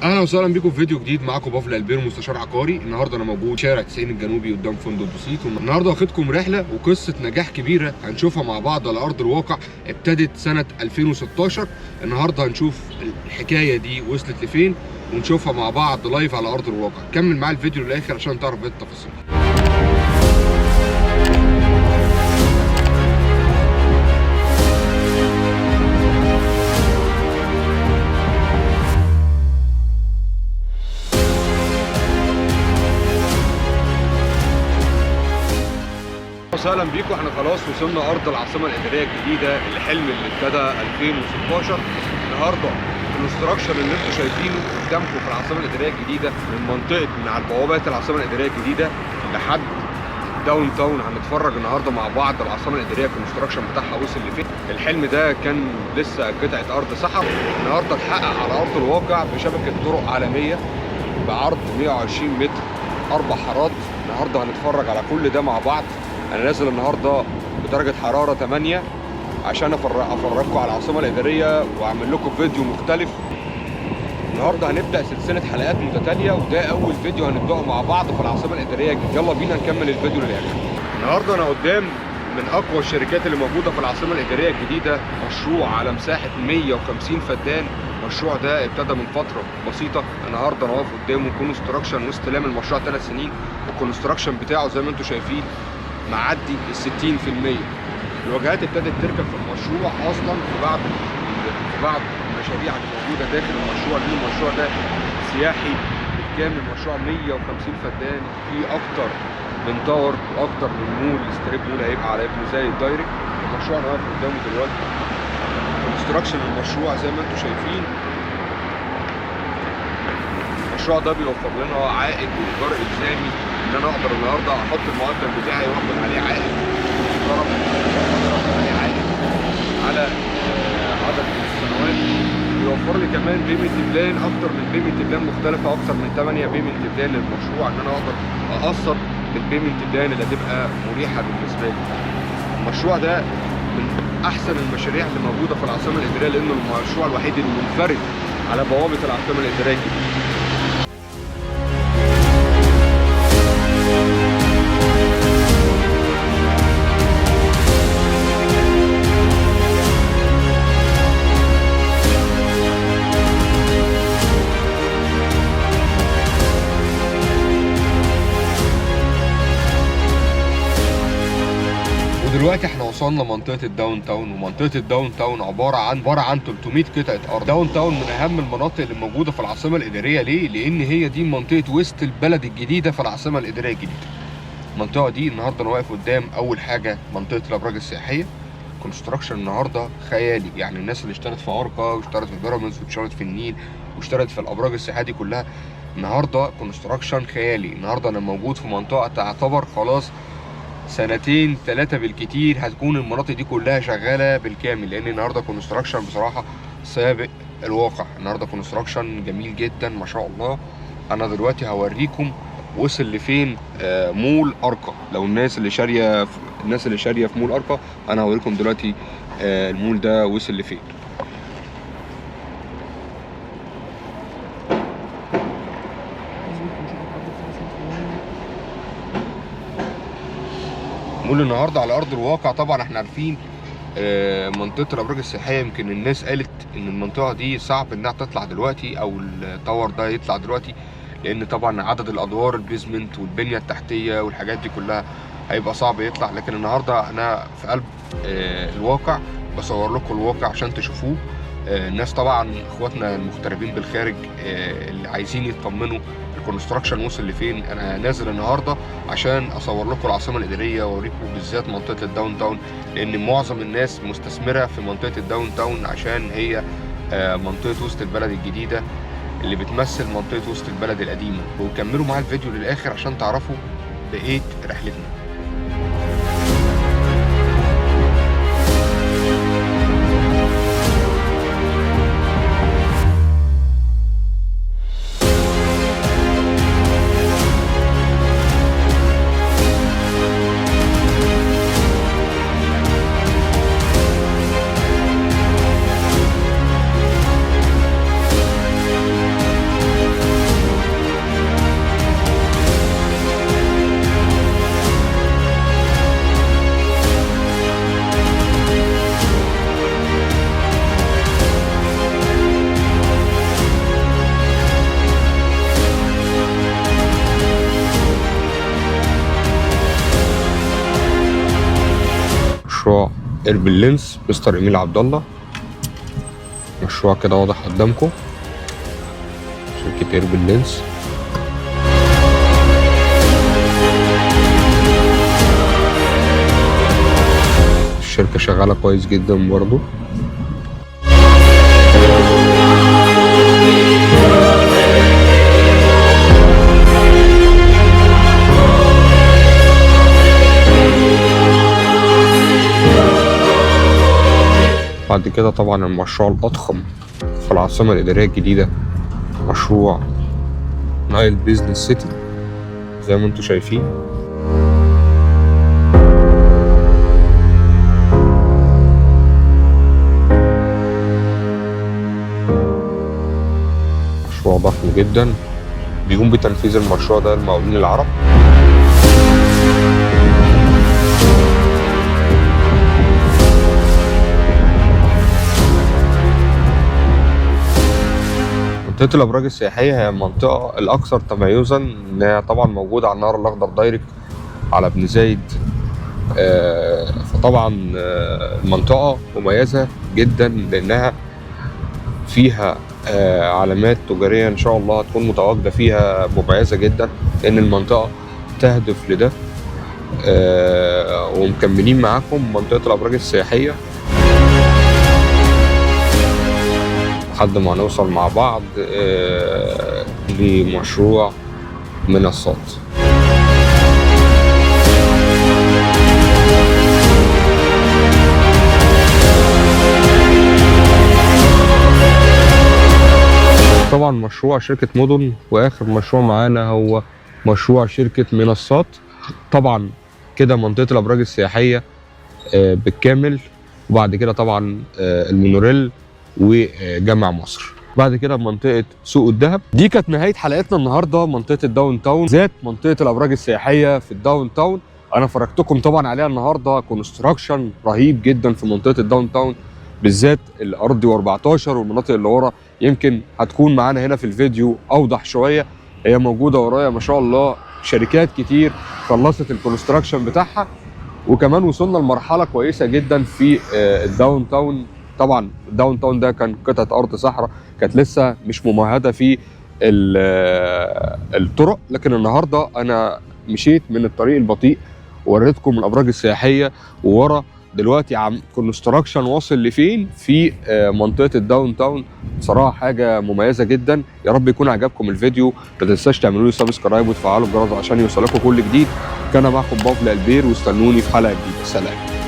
اهلا وسهلا بيكم في فيديو جديد. معاكم بافل البيرو مستشار عقاري. النهارده انا موجود شارع 90 الجنوبي قدام فندق بوسيت، والنهارده واخدكم رحله وقصه نجاح كبيره هنشوفها مع بعض على ارض الواقع. ابتدت سنه 2016. النهارده هنشوف الحكايه دي وصلت لفين ونشوفها مع بعض لايف على ارض الواقع. كمل معايا الفيديو للاخر عشان تعرف بقية التفاصيل. وسهلا بيكم. احنا خلاص وصلنا ارض العاصمه الاداريه الجديده، الحلم اللي ابتدى 2016. النهارده الاستراكشر اللي انتم شايفينه قدامكم في العاصمه الاداريه الجديده، من على البوابات العاصمه الاداريه الجديده لحد داون تاون. هنتفرج النهارده مع بعض العاصمه الاداريه الكونستراكشن بتاعها وصل لفين. الحلم ده كان لسه قطعه ارض صحراء، النهارده اتحقق على ارض الواقع بشبكه طرق عالميه بعرض 120 متر 4 حارات. النهارده هنتفرج على كل ده مع بعض. انا نازل النهارده بدرجه حراره 8 عشان افرجكم على العاصمه الاداريه واعمل لكم فيديو مختلف. النهارده هنبدا سلسله حلقات متتاليه، وده اول فيديو هنبداه مع بعض في العاصمه الاداريه. يلا بينا نكمل الفيديو للاخر. النهارده انا قدام من اقوى الشركات اللي موجوده في العاصمه الاداريه الجديده، مشروع على مساحه 150 فدان. المشروع ده ابتدى من فتره بسيطه، النهارده انا واقف قدامه كونستراكشن واستلام المشروع 3 سنين، والكونستراكشن بتاعه زي ما انتم شايفين معدي ال 60%. الواجهات ابتدت تركب في المشروع اصلا في بعض المشاريع اللي موجوده داخل المشروع، لان المشروع ده سياحي بالكامل. مشروع 150 فدان، فيه اكتر من تاور واكتر من مول. ستريب مول هيبقى على ابنه زي الدايركت. المشروع انا واقف قدامه دلوقتي كونستراكشن المشروع زي ما انتم شايفين. المشروع ده بيوفر لنا عائد وايجار الزامي، ان انا اقدر النهارده احط المقدم بتاعي واخد عليه عائد محترم، عليه عائد على عدد من السنوات. بيوفر لي كمان بيمنت بلان، اكتر من بيمنت بلان مختلفه، اكتر من 8 بيمنت بلان للمشروع، ان انا اقدر اقسط البيمنت بلان اللي هتبقى مريحه بالنسبه لي. المشروع ده من احسن المشاريع اللي موجوده في العاصمه الاداريه، لانه المشروع الوحيد المنفرد على بوابه العاصمه الاداريه الجديده. دلوقتي احنا وصلنا منطقه الداون تاون، ومنطقه الداون تاون عباره عن 300 قطعه ارض. داون تاون من اهم المناطق اللي موجوده في العاصمه الاداريه. ليه؟ لان هي دي منطقه وسط البلد الجديده في العاصمه الاداريه الجديده. المنطقه دي النهارده انا واقف قدام اول حاجه منطقه الابراج السياحيه. كونستراكشن النهارده خيالي، يعني الناس اللي اشترت في ارقا واشترت في بيراميدز واشترت في النيل واشترت في الابراج السياحيه دي كلها، النهارده كونستراكشن خيالي. النهارده انا موجود في منطقه تعتبر خلاص 2 3 بالكتير هتكون المناطق دي كلها شغاله بالكامل، لان النهارده كونستراكشن بصراحه سابق الواقع. النهارده كونستراكشن جميل جدا ما شاء الله. انا دلوقتي هوريكم وصل لفين مول ارقا. لو الناس اللي شاريه في مول ارقا، انا هوريكم دلوقتي المول ده وصل لفين. مول النهارده على ارض الواقع. طبعا احنا عارفين منطقه الابراج السياحيه، يمكن الناس قالت ان المنطقه دي صعب انها تطلع دلوقتي او التاور ده يطلع دلوقتي، لان طبعا عدد الادوار البيزمنت والبنيه التحتيه والحاجات دي كلها هيبقى صعب يطلع. لكن النهارده انا في قلب الواقع بصور لكم الواقع عشان تشوفوه. الناس طبعا اخواتنا المغتربين بالخارج اللي عايزين يطمنوا الكونستراكشن وصل لفين، انا نازل النهارده عشان اصور لكم العاصمه الاداريه واوريكم بالذات منطقه الداون تاون، لان معظم الناس مستثمره في منطقه الداون تاون عشان هي منطقه وسط البلد الجديده اللي بتمثل منطقه وسط البلد القديمه. وكملوا معايا الفيديو للاخر عشان تعرفوا بقيه رحلتنا. مشروع ايربل لينس مستر ايميل عبد الله. مشروع كده واضح قدامكم، شركة ايربل لينس. الشركة شغالة كويس جدا برضو. بعد كده طبعا المشروع الأضخم في العاصمة الإدارية الجديدة، مشروع نايل بيزنس سيتي زي ما انتم شايفين. مشروع ضخم جدا بيقوم بتنفيذ المشروع ده المقاولين العرب. منطقة الأبراج السياحية هي المنطقة الأكثر تميزا، إنها طبعا موجودة على النهر الأخضر دايركت على ابن زايد. فطبعا المنطقة مميزة جدا لأنها فيها علامات تجارية إن شاء الله هتكون متواجدة فيها مميزة جدا، لأن المنطقة تهدف لده. ومكملين معاكم منطقة الأبراج السياحية لحد ما نوصل مع بعض لمشروع منصات. طبعا مشروع شركة مدن، واخر مشروع معانا هو مشروع شركة منصات. طبعا كده منطقة الأبراج السياحية بالكامل، وبعد كده طبعا المونوريل وجامع مصر. بعد كده منطقة سوق الذهب. دي كانت نهاية حلقتنا النهارده، منطقة الداون تاون، ذات منطقة الأبراج السياحية في الداون تاون. أنا فرجتكم طبعا عليها النهارده كونستراكشن رهيب جدا في منطقة الداون تاون، بالذات الأرضي و14 والمناطق اللي ورا. يمكن هتكون معانا هنا في الفيديو أوضح شوية، هي موجودة ورايا ما شاء الله. شركات كتير خلصت الكونستراكشن بتاعها، وكمان وصلنا لمرحلة كويسة جدا في الداون تاون. طبعا الداون تاون ده كان قطعة أرض صحراء، كانت لسه مش ممهدة في الطرق، لكن النهارده أنا مشيت من الطريق البطيء ووريتكم الأبراج السياحية، وورا دلوقتي كونستراكشن واصل لفين في منطقة الداون تاون. بصراحة حاجة مميزة جدا. يا رب يكون عجبكم الفيديو، ما تنساش تعملوا لي سبسكرايب وتفعلوا الجرس عشان يوصلكم كل جديد. كان معكم بافل البير، واستنوني في حلقة جديدة. سلام.